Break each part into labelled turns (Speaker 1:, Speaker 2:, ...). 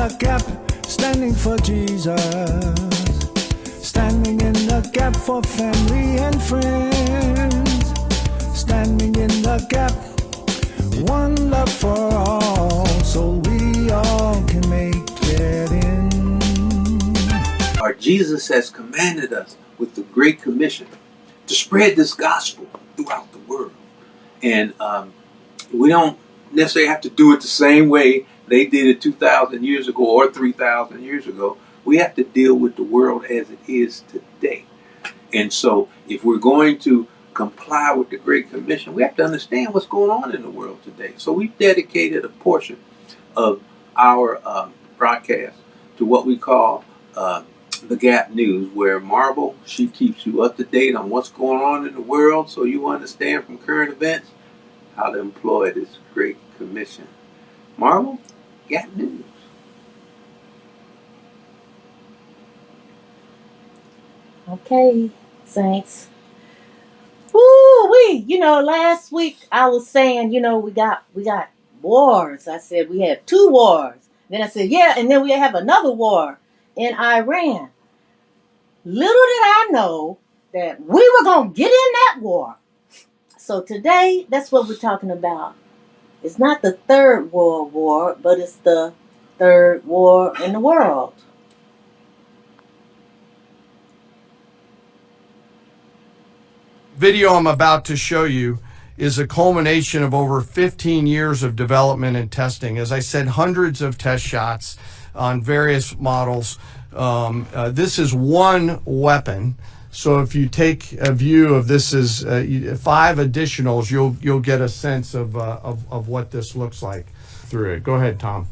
Speaker 1: the gap, standing for Jesus, standing in the gap for family and friends, standing in the gap, one love for all, so we all can make it in.
Speaker 2: Our Jesus has commanded us with the Great Commission to spread this gospel throughout the world. And we don't necessarily have to do it the same way they did it 2,000 years ago or 3,000 years ago. We have to deal with the world as it is today. And so if we're going to comply with the Great Commission, we have to understand what's going on in the world today. So we've dedicated a portion of our broadcast to what we call the Gap News, where Marble, she keeps you up to date on what's going on in the world so you understand from current events how to employ this Great Commission. Marble, Gap News.
Speaker 3: Okay, Saints. Woo-wee! Last week I was saying, we got wars. I said we had 2 wars. Then I said, yeah, and then we have another war in Iran. Little did I know that we were going to get in that war. So today, that's what we're talking about. It's not the Third World War, but it's the third war in the world.
Speaker 4: Video I'm about to show you is a culmination of over 15 years of development and testing. As I said, hundreds of test shots on various models. This is one weapon. So if you take a view of this as 5 additionals, you'll get a sense of what this looks like through it. Go ahead, Tom.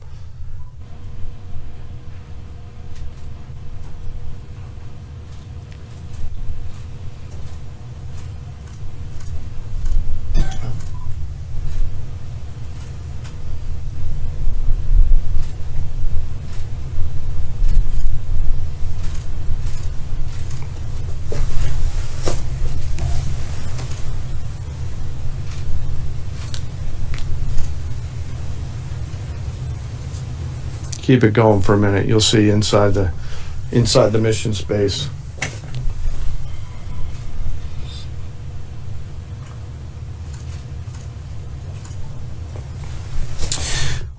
Speaker 4: Keep it going for a minute. You'll see inside the mission space.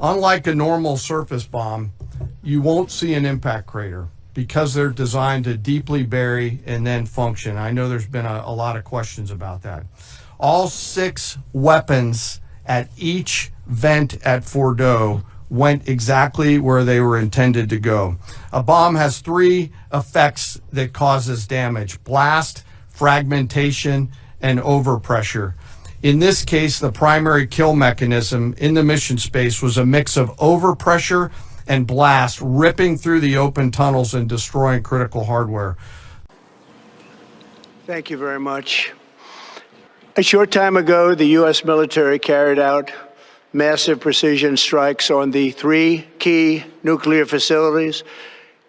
Speaker 4: Unlike a normal surface bomb, you won't see an impact crater because they're designed to deeply bury and then function. I know there's been a lot of questions about that. All 6 weapons at each vent at Fordo went exactly where they were intended to go. A bomb has 3 effects that causes damage: blast, fragmentation, and overpressure. In this case, the primary kill mechanism in the mission space was a mix of overpressure and blast, ripping through the open tunnels and destroying critical hardware.
Speaker 5: Thank you very much. A short time ago, the U.S. military carried out massive precision strikes on the 3 key nuclear facilities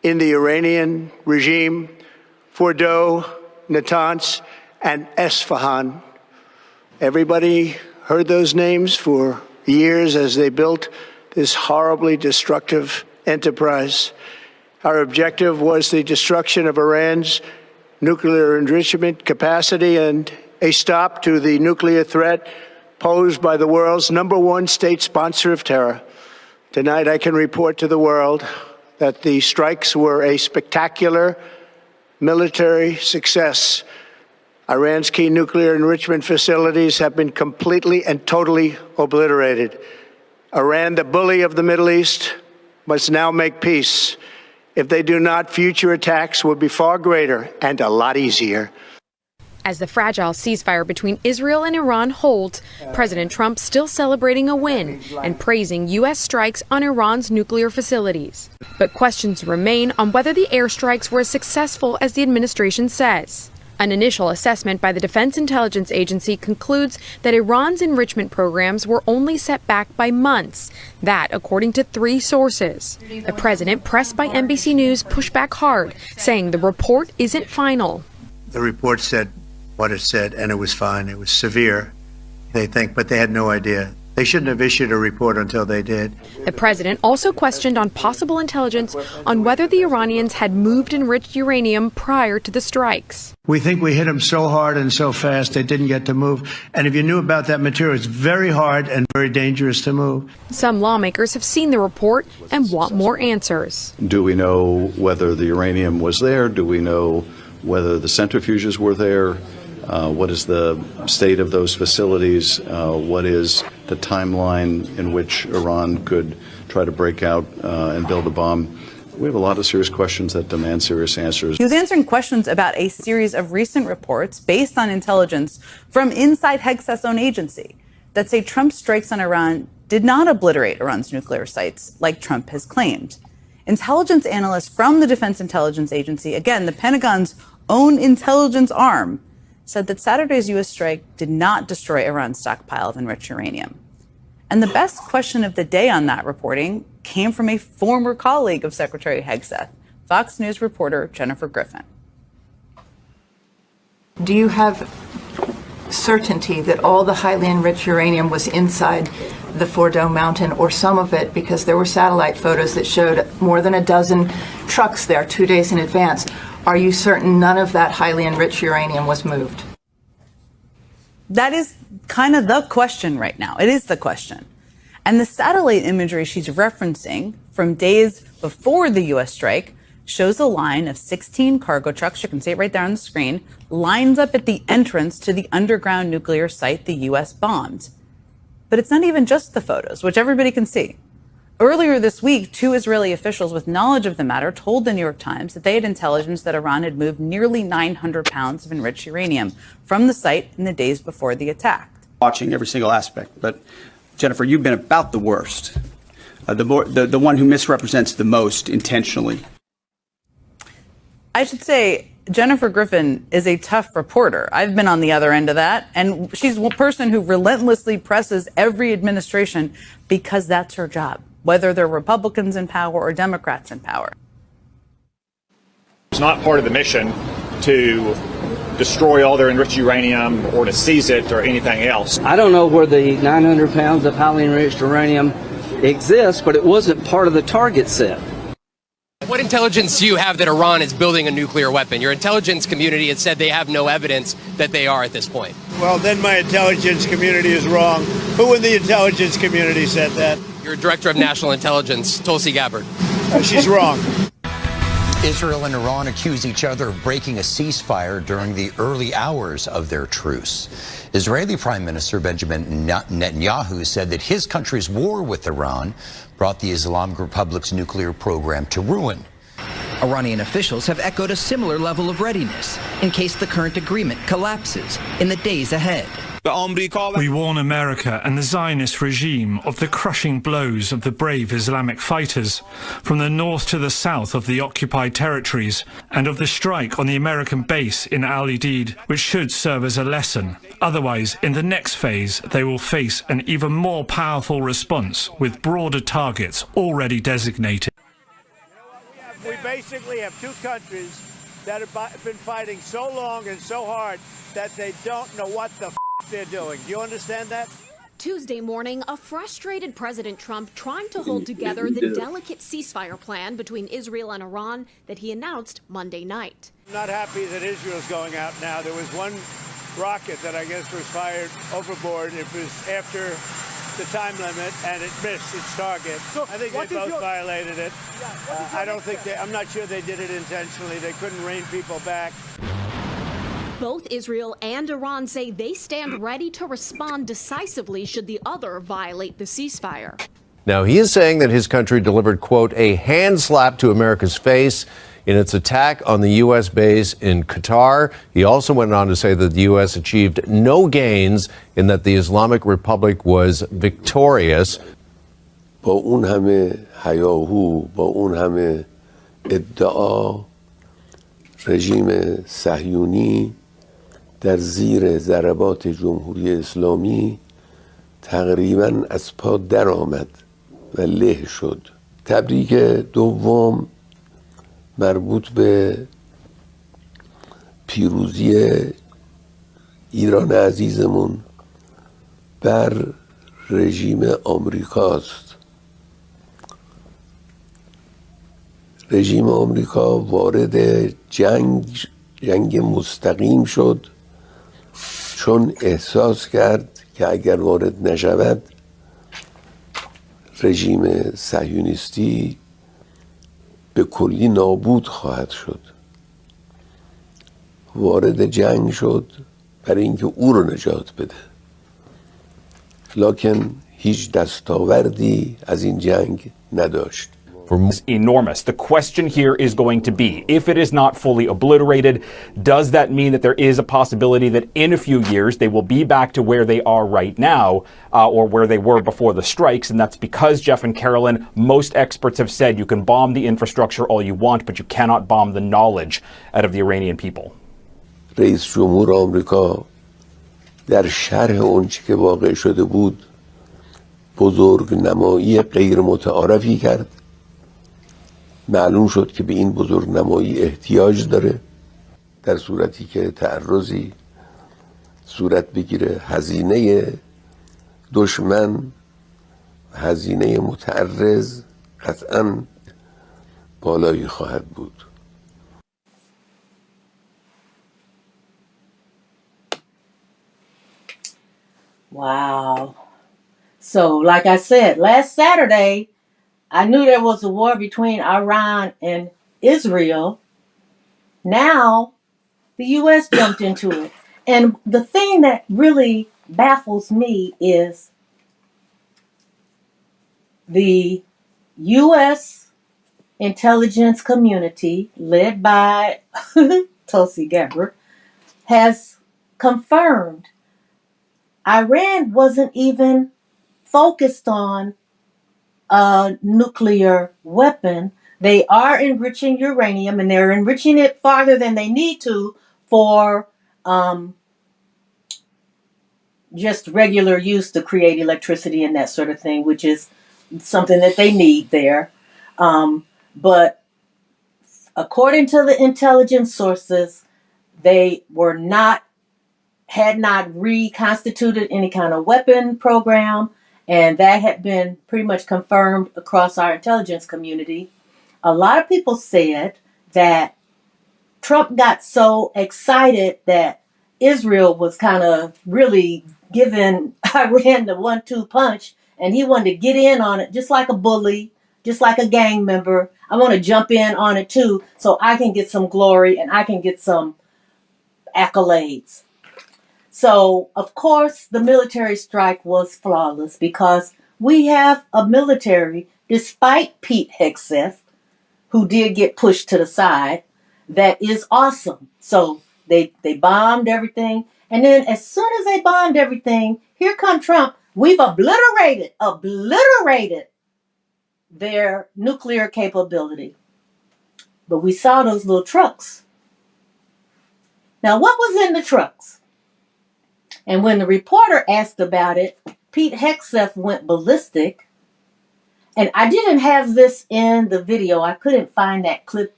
Speaker 5: in the Iranian regime: Fordo, Natanz, and Esfahan. Everybody heard those names for years as they built this horribly destructive enterprise. Our objective was the destruction of Iran's nuclear enrichment capacity and a stop to the nuclear threat posed by the world's #1 state sponsor of terror. Tonight, I can report to the world that the strikes were a spectacular military success. Iran's key nuclear enrichment facilities have been completely and totally obliterated. Iran, the bully of the Middle East, must now make peace. If they do not, future attacks will be far greater and a lot easier.
Speaker 6: As the fragile ceasefire between Israel and Iran holds, President Trump still celebrating a win and praising U.S. strikes on Iran's nuclear facilities. But questions remain on whether the airstrikes were as successful as the administration says. An initial assessment by the Defense Intelligence Agency concludes that Iran's enrichment programs were only set back by months. That, according to 3 sources. The president, pressed by NBC News, pushed back hard, saying the report isn't final.
Speaker 5: The report said what it said, and it was fine. It was severe, they think, but they had no idea. They shouldn't have issued a report until they did.
Speaker 6: The president also questioned on possible intelligence on whether the Iranians had moved enriched uranium prior to the strikes.
Speaker 5: We think we hit them so hard and so fast they didn't get to move. And if you knew about that material, it's very hard and very dangerous to move.
Speaker 6: Some lawmakers have seen the report and want more answers.
Speaker 7: Do we know whether the uranium was there? Do we know whether the centrifuges were there? What is the state of those facilities? What is the timeline in which Iran could try to break out and build a bomb? We have a lot of serious questions that demand serious answers.
Speaker 8: He was answering questions about a series of recent reports based on intelligence from inside Hegseth's own agency that say Trump's strikes on Iran did not obliterate Iran's nuclear sites like Trump has claimed. Intelligence analysts from the Defense Intelligence Agency, again, the Pentagon's own intelligence arm, said that Saturday's U.S. strike did not destroy Iran's stockpile of enriched uranium. And the best question of the day on that reporting came from a former colleague of Secretary Hegseth, Fox News reporter Jennifer Griffin.
Speaker 9: Do you have certainty that all the highly enriched uranium was inside the Fordo Mountain, or some of it, because there were satellite photos that showed more than a dozen trucks there 2 days in advance? Are you certain none of that highly enriched uranium was moved?
Speaker 8: That is kind of the question right now. It is the question. And the satellite imagery she's referencing from days before the U.S. strike shows a line of 16 cargo trucks, you can see it right there on the screen, lines up at the entrance to the underground nuclear site the U.S. bombed. But it's not even just the photos, which everybody can see. Earlier this week, 2 Israeli officials with knowledge of the matter told the New York Times that they had intelligence that Iran had moved nearly 900 pounds of enriched uranium from the site in the days before the attack.
Speaker 10: Watching every single aspect, but Jennifer, you've been about the worst, the one who misrepresents the most intentionally.
Speaker 8: I should say Jennifer Griffin is a tough reporter. I've been on the other end of that, and she's one person who relentlessly presses every administration because that's her job, whether they're Republicans in power or Democrats in power.
Speaker 11: It's not part of the mission to destroy all their enriched uranium or to seize it or anything else.
Speaker 12: I don't know where the 900 pounds of highly enriched uranium exists, but it wasn't part of the target set.
Speaker 13: What intelligence do you have that Iran is building a nuclear weapon? Your intelligence community has said they have no evidence that they are at this point.
Speaker 5: Well, then my intelligence community is wrong. Who in the intelligence community said that?
Speaker 13: Your director of national intelligence, Tulsi Gabbard.
Speaker 5: She's wrong.
Speaker 14: Israel and Iran accuse each other of breaking a ceasefire during the early hours of their truce. Israeli Prime Minister Benjamin Netanyahu said that his country's war with Iran brought the Islamic Republic's nuclear program to ruin.
Speaker 15: Iranian officials have echoed a similar level of readiness in case the current agreement collapses in the days ahead.
Speaker 16: We warn America and the Zionist regime of the crushing blows of the brave Islamic fighters from the north to the south of the occupied territories, and of the strike on the American base in Al-Udeid, which should serve as a lesson. Otherwise, in the next phase, they will face an even more powerful response with broader targets already designated.
Speaker 5: We basically have 2 countries that have been fighting so long and so hard that they don't know what the they're doing. Do you understand that?
Speaker 17: Tuesday morning, a frustrated President Trump trying to hold together the delicate ceasefire plan between Israel and Iran that he announced Monday night.
Speaker 5: I'm not happy that Israel's going out now. There was one rocket that I guess was fired overboard. It was after the time limit, and it missed its target. So I think they both violated it. I'm not sure they did it intentionally. They couldn't rein people back.
Speaker 17: Both Israel and Iran say they stand ready to respond decisively should the other violate the ceasefire.
Speaker 18: Now, he is saying that his country delivered, quote, a hand slap to America's face in its attack on the U.S. base in Qatar. He also went on to say that the U.S. achieved no gains and that the Islamic Republic was victorious.
Speaker 19: با اون همه هیاهو، با اون همه ادعا، رژیم صهیونی در زیر ضربات جمهوری اسلامی تقریباً از پا در آمد و له شد. تبریک دوم مربوط به پیروزی ایران عزیزمون بر رژیم آمریکاست. رژیم آمریکا وارد جنگ مستقیم شد چون احساس کرد که اگر وارد نشود رژیم صهیونیستی به کلی نابود خواهد شد. وارد جنگ شد برای اینکه او رو نجات بده، لکن هیچ دستاوردی از این جنگ نداشت.
Speaker 20: Is enormous. The question here is going to be, if it is not fully obliterated, does that mean that there is a possibility that in a few years they will be back to where they are right now, or where they were before the strikes? And that's because, Jeff and Carolyn, most experts have said you can bomb the infrastructure all you want, but you cannot bomb the knowledge out of the Iranian people.
Speaker 19: رئیس جمهور آمریکا در شرح اونچه که واقع شده بود بزرگ نمایی غیر متعارفی کرد. معلوم شد که به این بزرگ نمایی احتیاج داره در صورتی که تعرضی صورت بگیره. هزینه دشمن، هزینه متعرض قطعاً بالایی خواهد بود.
Speaker 3: Wow. So, like I said, last Saturday, I knew there was a war between Iran and Israel. Now, the U.S. jumped into it. And the thing that really baffles me is the U.S. Intelligence Community, led by Tulsi Gabbard, has confirmed Iran wasn't even focused on a nuclear weapon. They are enriching uranium, and they're enriching it farther than they need to for just regular use to create electricity and that sort of thing, which is something that they need there. But according to the intelligence sources, they had not reconstituted any kind of weapon program, and that had been pretty much confirmed across our intelligence community. A lot of people said that Trump got so excited that Israel was kind of really giving Iran the 1-2 punch, and he wanted to get in on it just like a bully, just like a gang member. I want to jump in on it too so I can get some glory and I can get some accolades. So, of course, the military strike was flawless because we have a military, despite Pete Hegseth, who did get pushed to the side, that is awesome. So they bombed everything. And then as soon as they bombed everything, here come Trump. We've obliterated their nuclear capability. But we saw those little trucks. Now, what was in the trucks? And when the reporter asked about it, Pete Hegseth went ballistic. And I didn't have this in the video. I couldn't find that clip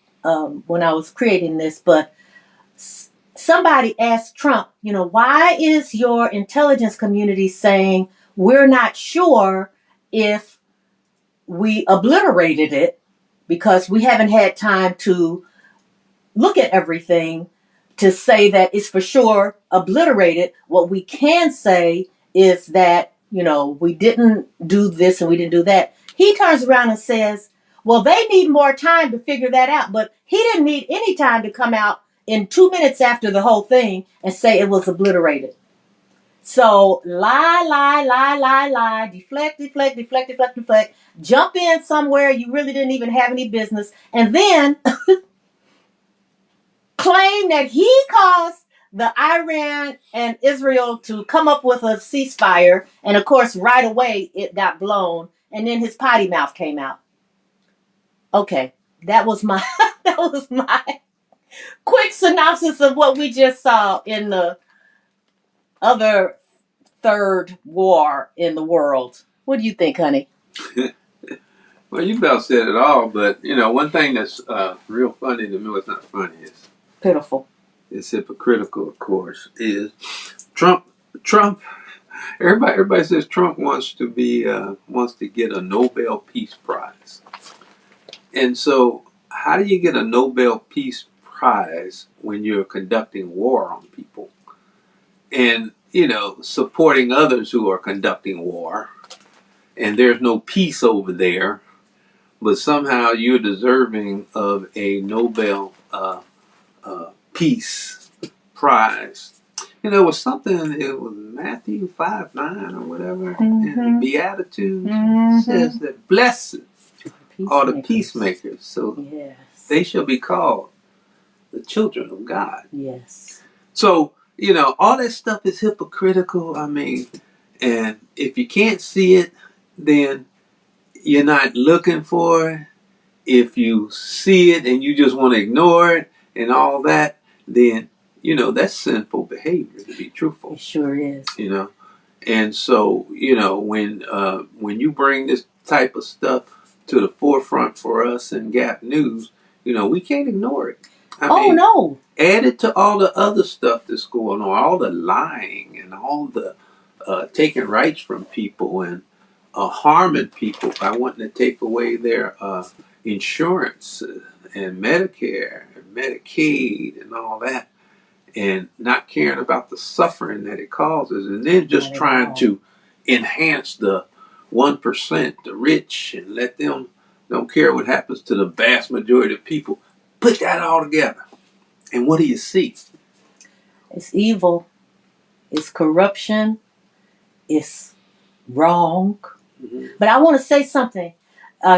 Speaker 3: when I was creating this. But somebody asked Trump, why is your intelligence community saying we're not sure if we obliterated it because we haven't had time to look at everything to say that it's for sure obliterated. What we can say is that, we didn't do this and we didn't do that. He turns around and says, well, they need more time to figure that out. But he didn't need any time to come out in 2 minutes after the whole thing and say it was obliterated. So lie, deflect, jump in somewhere you really didn't even have any business, and then claim that he caused the Iran and Israel to come up with a ceasefire, and of course right away it got blown, and then his potty mouth came out. Okay, that was my quick synopsis of what we just saw in the other third war in the world. What do you think, honey?
Speaker 2: Well, you about said it all, but one thing that's real funny to me, it's not funny, it's
Speaker 3: pitiful.
Speaker 2: It's hypocritical, of course, is Trump Everybody says Trump wants to get a Nobel Peace Prize. And so, how do you get a Nobel Peace Prize when you're conducting war on people and supporting others who are conducting war, and there's no peace over there, but somehow you're deserving of a Nobel Peace Prize? It was something. It was Matthew 5:9 or whatever, and the Beatitudes says that blessed are the peacemakers. So they shall be called the children of God.
Speaker 3: Yes.
Speaker 2: So, all that stuff is hypocritical. I mean, and if you can't see it, then you're not looking for it. If you see it and you just want to ignore it and all that, then, that's sinful behavior, to be truthful.
Speaker 3: It sure is.
Speaker 2: And so, when you bring this type of stuff to the forefront for us in Gap News, we can't ignore it. I mean,
Speaker 3: no.
Speaker 2: Add it to all the other stuff that's going on, all the lying and all the taking rights from people and harming people by wanting to take away their insurance and Medicare and Medicaid and all that, and not caring about the suffering that it causes, and then just trying to enhance the 1%, the rich, and let them don't care what happens to the vast majority of people. Put that all together, and what do you see?
Speaker 3: It's evil. It's corruption. It's wrong. But I want to say something.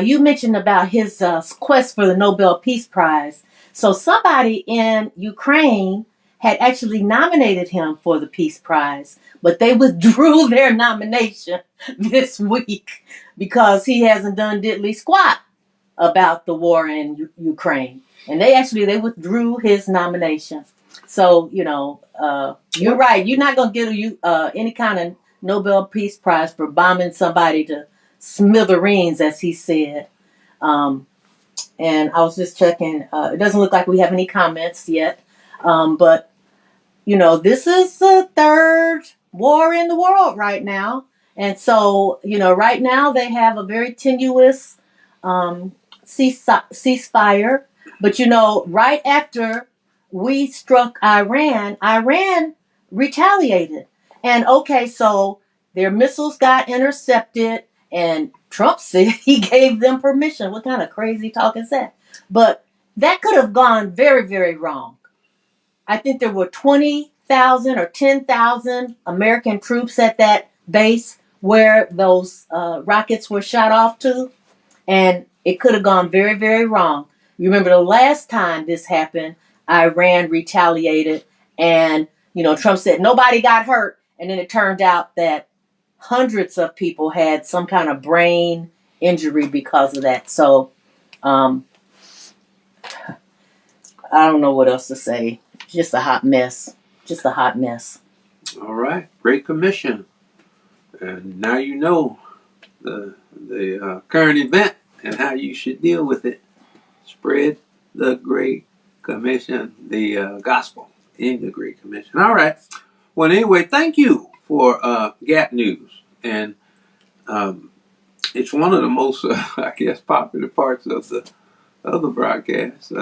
Speaker 3: You mentioned about his quest for the Nobel Peace Prize. So somebody in Ukraine had actually nominated him for the Peace Prize, but they withdrew their nomination this week because he hasn't done diddly squat about the war in Ukraine. And they withdrew his nomination. So, you're right. You're not going to get any kind of Nobel Peace Prize for bombing somebody to smithereens, as he said. And I was just checking. It doesn't look like we have any comments yet. But, this is the third war in the world right now. And so, right now they have a very tenuous ceasefire. But, right after we struck Iran retaliated. And okay, so their missiles got intercepted, and Trump said he gave them permission. What kind of crazy talk is that? But that could have gone very, very wrong. I think there were 20,000 or 10,000 American troops at that base where those rockets were shot off to, and it could have gone very, very wrong. You remember the last time this happened, Iran retaliated, and Trump said nobody got hurt, and then it turned out that hundreds of people had some kind of brain injury because of that. So I don't know what else to say. Just a hot mess. Just a hot mess.
Speaker 2: All right, Great Commission, and now you know the current event and how you should deal with it. Spread the Great Commission, the gospel in the Great Commission. All right. Well, anyway, thank you for Gap News, and it's one of the most, I guess, popular parts of the broadcast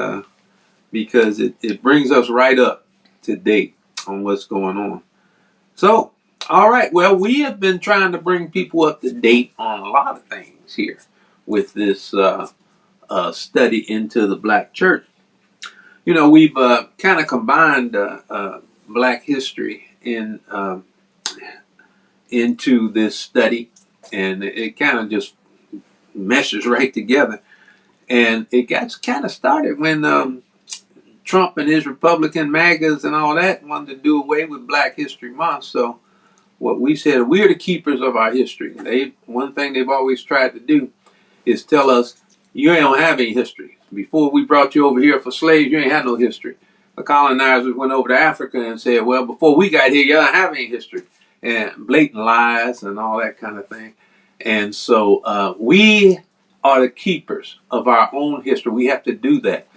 Speaker 2: because it brings us right up to date on what's going on. So, all right. Well, we have been trying to bring people up to date on a lot of things here with this study into the Black church. We've kind of combined Black history into this study, and it kind of just meshes right together. And it got kind of started when Trump and his Republican MAGAs and all that wanted to do away with Black History Month. So what we said, we're the keepers of our history. One thing they've always tried to do is tell us, you don't have any history. Before we brought you over here for slaves, you ain't had no history. The colonizers went over to Africa and said, well, before we got here, you don't have any history. And blatant lies and all that kind of thing. And so we are the keepers of our own history. We have to do that.